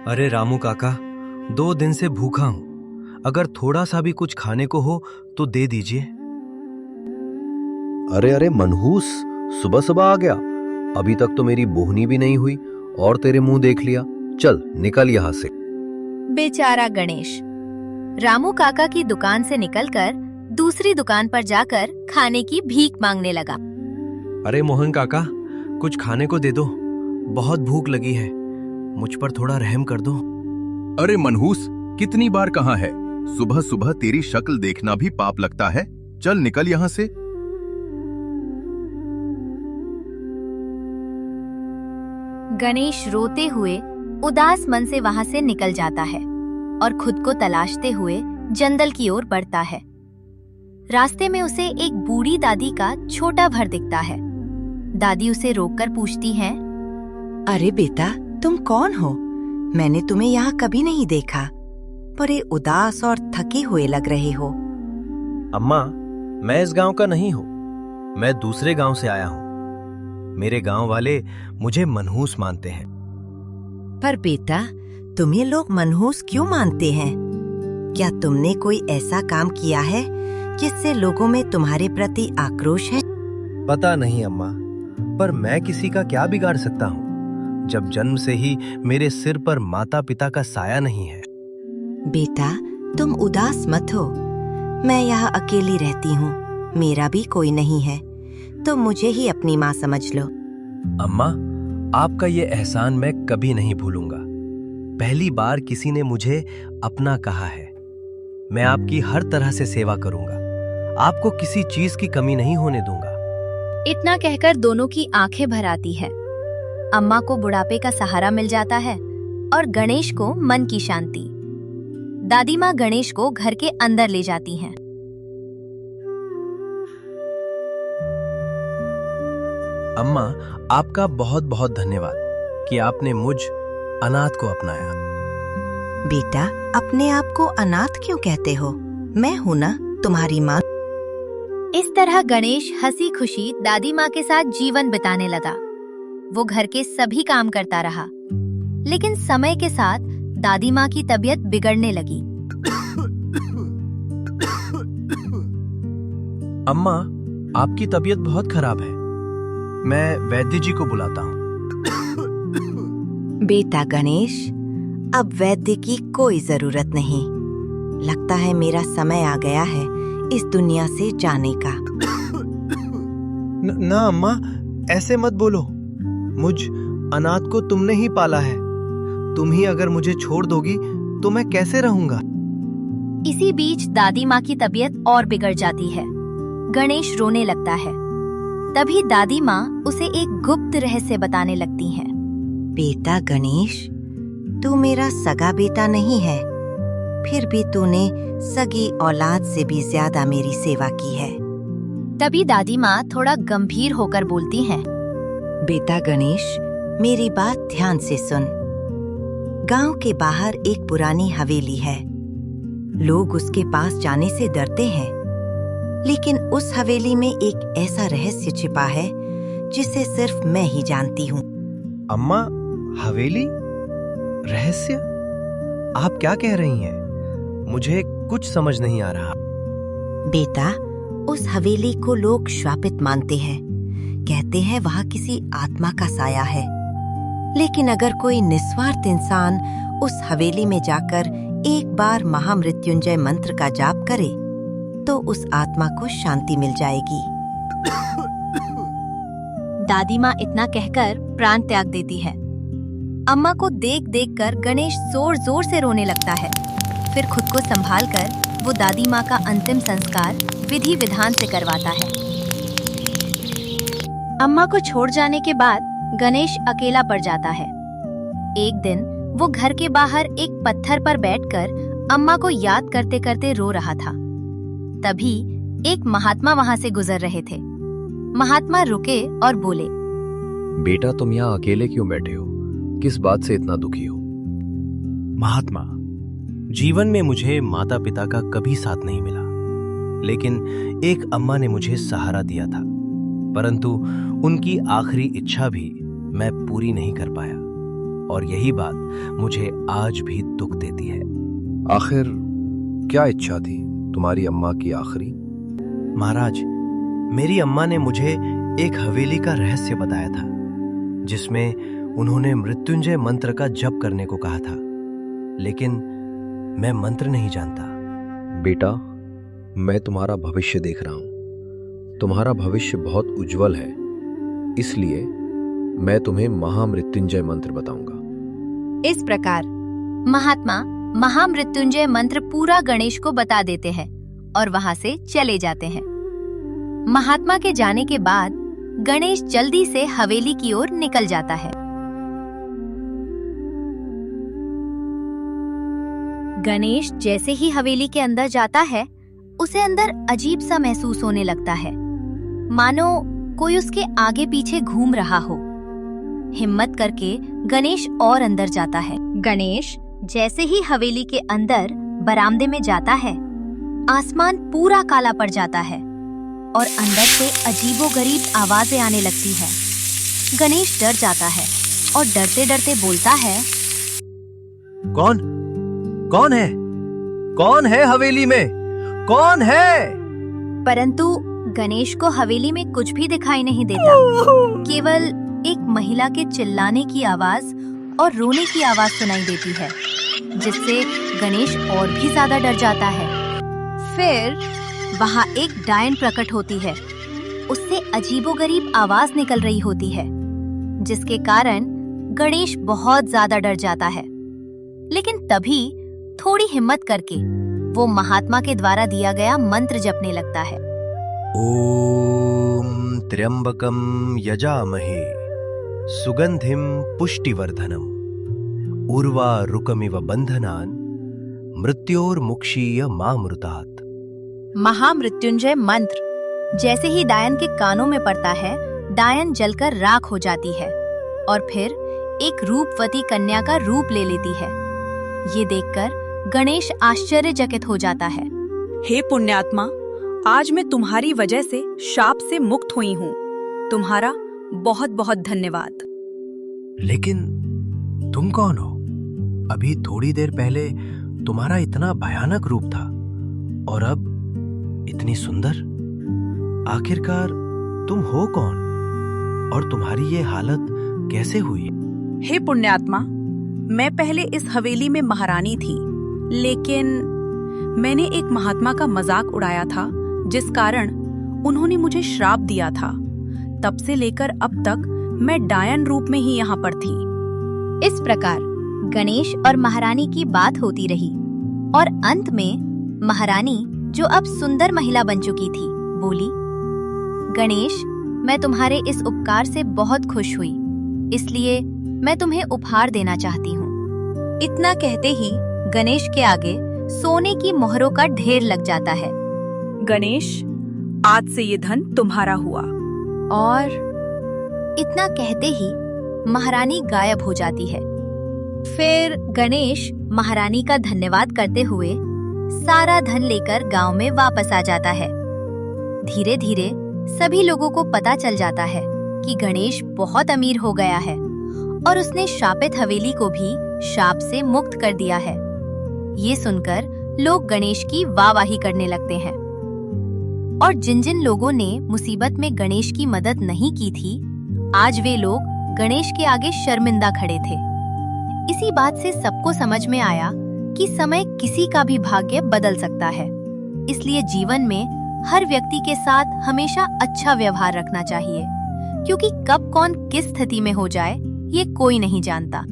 अरे रामू काका, 2 दिन से भूखा हूं। अगर थोड़ा सा भी कुछ खाने को हो तो दे दीजिए। अरे अरे मनहूस, सुबह सुबह आ गया। अभी तक तो मेरी बोहनी भी नहीं हुई और तेरे मुंह देख लिया। चल निकल यहां से। बेचारा गणेश रामू काका की दुकान से निकलकर दूसरी दुकान पर जाकर खाने की भीख मांगने लगा। अरे मोहन काका, कुछ खाने को दे दो, बहुत भूख लगी है। मुझ पर थोड़ा रहम कर दो। अरे मनहूस, कितनी बार कहा है, सुबह सुबह तेरी शक्ल देखना भी पाप लगता है। चल निकल यहां से। गणेश रोते हुए उदास मन से वहां से निकल जाता है और खुद को तलाशते हुए जंगल की ओर बढ़ता है। रास्ते में उसे एक बूढ़ी दादी का छोटा घर दिखता है। दादी उसे रोककर पूछती हैं, अरे बेटा, तुम कौन हो? मैंने तुम्हें यहाँ कभी नहीं देखा। बड़े उदास और थके हुए लग रहे हो। अम्मा, मैं इस गांव का नहीं हूं, मैं दूसरे गांव से आया हूं। मेरे गांव वाले मुझे मनहूस मानते हैं। पर बेटा, तुम्हें लोग मनहूस क्यों मानते हैं? क्या तुमने कोई ऐसा काम किया है जिससे लोगों में तुम्हारे प्रति आक्रोश है? पता नहीं अम्मा, पर मैं किसी का क्या बिगाड़ सकता हूँ जब जन्म से ही मेरे सिर पर माता पिता का साया नहीं है। बेटा, तुम उदास मत हो। मैं यहाँ अकेली रहती हूँ, मेरा भी कोई नहीं है, तो मुझे ही अपनी माँ समझ लो। अम्मा, आपका ये एहसान मैं कभी नहीं भूलूंगा। पहली बार किसी ने मुझे अपना कहा है। मैं आपकी हर तरह से सेवा करूंगा, आपको किसी चीज की कमी नहीं होने दूंगा। इतना कहकर दोनों की आंखें भर आती है। अम्मा को बुढ़ापे का सहारा मिल जाता है और गणेश को मन की शांति। दादी माँ गणेश को घर के अंदर ले जाती हैं। अम्मा, आपका बहुत बहुत धन्यवाद कि आपने मुझ अनाथ को अपनाया। बेटा, अपने आप को अनाथ क्यों कहते हो? मैं हूं ना तुम्हारी माँ। इस तरह गणेश हंसी खुशी दादी माँ के साथ जीवन बिताने लगा। वो घर के सभी काम करता रहा, लेकिन समय के साथ दादी माँ की तबीयत बिगड़ने लगी। अम्मा, आपकी तबीयत बहुत खराब है, मैं वैद्य जी को बुलाता हूँ। बेटा गणेश, अब वैद्य की कोई जरूरत नहीं। लगता है मेरा समय आ गया है इस दुनिया से जाने का। ना अम्मा, ऐसे मत बोलो। मुझ अनाथ को तुमने ही पाला है। तुम ही अगर मुझे छोड़ दोगी तो मैं कैसे रहूंगा? इसी बीच दादी माँ की तबीयत और बिगड़ जाती है। गणेश रोने लगता है। तभी दादी माँ उसे एक गुप्त रहस्य बताने लगती हैं। बेटा गणेश, तू मेरा सगा बेटा नहीं है, फिर भी तूने सगी औलाद से भी ज्यादा मेरी सेवा की है। तभी दादी माँ थोड़ा गंभीर होकर बोलती हैं, बेटा गणेश, मेरी बात ध्यान से सुन। गांव के बाहर एक पुरानी हवेली है। लोग उसके पास जाने से डरते हैं, लेकिन उस हवेली में एक ऐसा रहस्य छिपा है जिसे सिर्फ मैं ही जानती हूँ। अम्मा, हवेली? रहस्य? आप क्या कह रही हैं? मुझे कुछ समझ नहीं आ रहा। बेटा, उस हवेली को लोग श्रापित मानते हैं। कहते हैं वहाँ किसी आत्मा का साया है। लेकिन अगर कोई निस्वार्थ इंसान उस हवेली में जाकर एक बार महामृत्युंजय मंत्र का जाप करे तो उस आत्मा को शांति मिल जाएगी। दादी माँ इतना कहकर प्राण त्याग देती है। अम्मा को देख देख कर गणेश जोर जोर से रोने लगता है। फिर खुद को संभालकर वो दादी माँ का अंतिम संस्कार विधि विधान से करवाता है। अम्मा को छोड़ जाने के बाद गणेश अकेला पड़ जाता है। एक दिन वो घर के बाहर एक पत्थर पर बैठकर अम्मा को याद करते करते रो रहा था। तभी एक महात्मा वहां से गुजर रहे थे। महात्मा रुके और बोले, बेटा, तुम यहाँ अकेले क्यों बैठे हो? किस बात से इतना दुखी हो? महात्मा, जीवन में मुझे माता पिता का कभी साथ नहीं मिला, लेकिन एक अम्मा ने मुझे सहारा दिया था। परंतु उनकी आखिरी इच्छा भी मैं पूरी नहीं कर पाया और यही बात मुझे आज भी दुख देती है। आखिर क्या इच्छा थी तुम्हारी अम्मा की आखिरी? महाराज, मेरी अम्मा ने मुझे एक हवेली का रहस्य बताया था, जिसमें उन्होंने मृत्युंजय मंत्र का जप करने को कहा था, लेकिन मैं मंत्र नहीं जानता। बेटा, मैं तुम्हारा भविष्य देख रहा हूं। तुम्हारा भविष्य बहुत उज्जवल है, इसलिए मैं तुम्हें महामृत्युंजय मंत्र बताऊंगा। इस प्रकार महात्मा महामृत्युंजय मंत्र पूरा गणेश को बता देते हैं और वहां से चले जाते हैं। महात्मा के जाने के बाद गणेश जल्दी से हवेली की ओर निकल जाता है। गणेश जैसे ही हवेली के अंदर जाता है, उसे अंदर अजीब सा महसूस होने लगता है, मानो कोई उसके आगे पीछे घूम रहा हो। हिम्मत करके गणेश और अंदर जाता है। गणेश जैसे ही हवेली के अंदर बरामदे में जाता है, आसमान पूरा काला पड़ जाता है और अंदर से अजीबोगरीब आवाजें आने लगती है। गणेश डर जाता है और डरते डरते बोलता है, कौन कौन है? कौन है हवेली में? कौन है? परंतु गणेश को हवेली में कुछ भी दिखाई नहीं देता। केवल एक महिला के चिल्लाने की आवाज और रोने की आवाज सुनाई देती है, जिससे गणेश और भी ज्यादा डर जाता है। फिर वहां एक डायन प्रकट होती है। उससे अजीबोगरीब आवाज निकल रही होती है, जिसके कारण गणेश बहुत ज्यादा डर जाता है। लेकिन तभी थोड़ी हिम्मत करके वो महात्मा के द्वारा दिया गया मंत्र जपने लगता है। ओम त्र्यंबकम यजामहे सुगंधिम पुष्टिवर्धनम उर्वारुकमिव बंधनान मृत्योर्मुक्षीय मामृतात्। महामृत्युंजय मंत्र जैसे ही डायन के कानों में पड़ता है, डायन जलकर राख हो जाती है और फिर एक रूपवती कन्या का रूप ले लेती है। ये देखकर गणेश आश्चर्यचकित हो जाता है। हे पुण्यात्मा, आज मैं तुम्हारी वजह से शाप से मुक्त हुई हूँ। तुम्हारा बहुत बहुत धन्यवाद। लेकिन तुम कौन हो? अभी थोड़ी देर पहले तुम्हारा इतना भयानक रूप था और अब इतनी सुंदर। आखिरकार तुम हो कौन और तुम्हारी ये हालत कैसे हुई? हे पुण्यात्मा, मैं पहले इस हवेली में महारानी थी, लेकिन मैंने एक महात्मा का मजाक उड़ाया था, जिस कारण उन्होंने मुझे श्राप दिया था। तब से लेकर अब तक मैं डायन रूप में ही यहाँ पर थी। इस प्रकार गणेश और महारानी की बात होती रही और अंत में महारानी, जो अब सुंदर महिला बन चुकी थी, बोली, गणेश, मैं तुम्हारे इस उपकार से बहुत खुश हुई, इसलिए मैं तुम्हें उपहार देना चाहती हूँ। इतना कहते ही गणेश के आगे सोने की मोहरों का ढेर लग जाता है। गणेश, आज से ये धन तुम्हारा हुआ। और इतना कहते ही महारानी गायब हो जाती है। फिर गणेश महारानी का धन्यवाद करते हुए सारा धन लेकर गांव में वापस आ जाता है। धीरे धीरे सभी लोगों को पता चल जाता है कि गणेश बहुत अमीर हो गया है और उसने शापित हवेली को भी शाप से मुक्त कर दिया है। ये सुनकर लोग गणेश की वाहवाही करने लगते हैं और जिन जिन लोगों ने मुसीबत में गणेश की मदद नहीं की थी, आज वे लोग गणेश के आगे शर्मिंदा खड़े थे। इसी बात से सबको समझ में आया कि समय किसी का भी भाग्य बदल सकता है, इसलिए जीवन में हर व्यक्ति के साथ हमेशा अच्छा व्यवहार रखना चाहिए, क्योंकि कब कौन किस स्थिति में हो जाए ये कोई नहीं जानता।